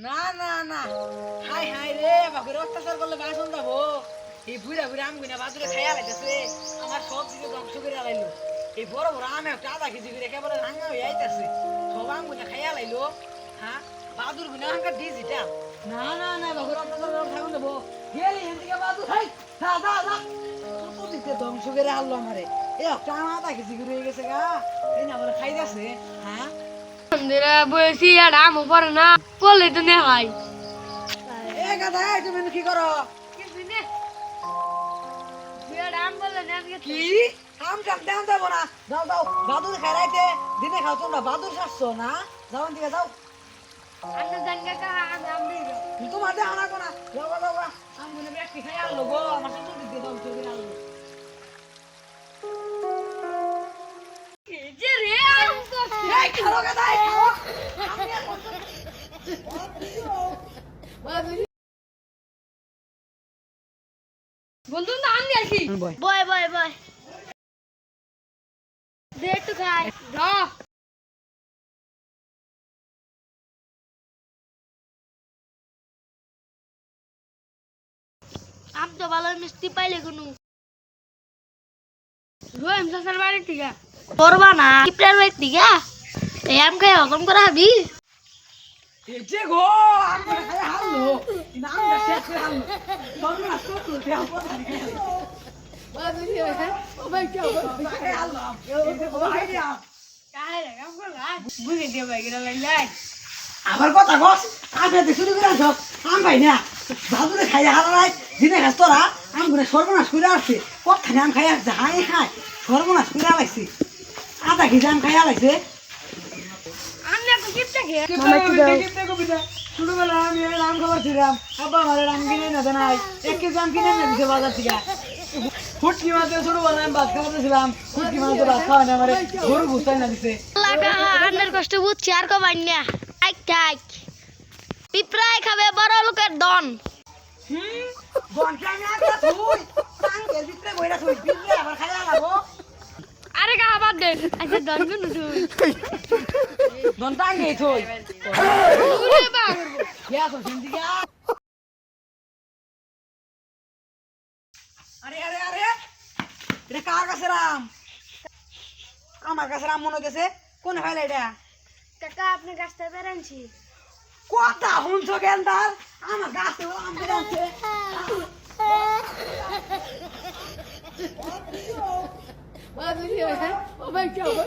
না না না, হাই হাই রে, বাপের অত্যাচার করলে বাসন যাবো। এই বুড়া বুড়া আম গুনা বাদুরে খাইয়া লাইতেছে, আমার সব দিকে ধ্বংস করে লাইলো। এই বড় বড় আম একটা আধা কেজি করে একেবারে রাঙা হয়ে আইতাছে, সব আম গুনা খাইয়া লাইলো। হ্যাঁ, বাদুর গুনা হাঙ্কার ডিজিটাল। না না না, বাপের অত্যাচার করে থাকুন যাবো। গেলি এখান থেকে বাদুর, হাই যা যা যা, কত দিকে ধ্বংস করে আনলো আমারে। এই একটা আম আধা কেজি করে হয়ে গেছে গা, এই না বলে খাইতেছে। হ্যাঁ, বলছি আর আম পরে না করলে তো নে হয় এ গাধা, তুমি কি করো? আম বললে কি আম টাম দেন যাবো না, যাও যাও, বাদুর খাইতে দিনে খাও তোমরা, বাদুর শাসছো না, যাও দিকে যাও, তোমার দে আনা কোনা, যাও যাও যাও, আম মনে ব্যক্তি খাই আনলো গো, আমার সাথে দিতে দাও চুরি আনলো। এই খাও গাধা, এই খাও, আমি আর বলতো বন্ধু না আমি আসি বয় বয় বয় দে একটু খাই আম তো ভালো মিষ্টি পাইলে কোনো রহিম চাচার বাড়ি থেকে করবা না কিপটার বাড়ি থেকে এই আম খাই হজম করা হবি এই যে গো, আম খাই হারলো, নাম দা শেষ করে হারলো, তোমরা সব তুলতে আম কথা নিয়ে ও ভাই কি হবে, খাই হারলো, এই যে গো আইডিয়া কাহে আম করলা বুঝে দিয়ে ভাই গেল লাই আমার কথা কস, আমি তো শুরু করে সব আম ভাই না, বাদুরে খাইয়া হারাই দিনে খাস তোরা, আম করে সর্বনাশ করে আসছে, কতখানি আম খাইয়া আসছে, হাই খাই সর্বনাশ করে আলাইছে, আধা কেজি আম খাইয়া আলাইছে। আমি তো কিপটা খেয়ে ছোটবেলা আমি আম খাবার ছিলাম, আব্বা আমার আম কিনে না দেয়, 1 কেজি আম কিনে না দিছে বাজার থেকে, ফুটকি মাছে ছোটবেলা আমি ভাত খাওয়াতেছিলাম, ফুটকি মাছে ভাত খাওয়া না আমার গরু গুছাই না দিছে। আন্নার কষ্ট বুঝছি আর কো বান্যা থাক পিঁপড়ায় খাবে বড় লোকের দন দনকে আমি আগে থুই, টাঙ্গের ভিতরে বইরা থুই, পিঁপড়ে আবার খাইয়া লাবো, আরে গা বাদ দে আচ্ছা দন কোন তুই দন টাঙ্গেই থুই। ওরে বাবা ইয়া তো সিন্দিকা, আরে আরে আরে, এটা কার কাছে রাম? আমার কাছে রাম মনে হইতেছে, কোন ফাইল এটা? কাকা আপনি গাছটা বেরানছি কথা শুনছো গেন্দার, আমার গাছে আম বেরাচ্ছে। ও ভাই কি হবে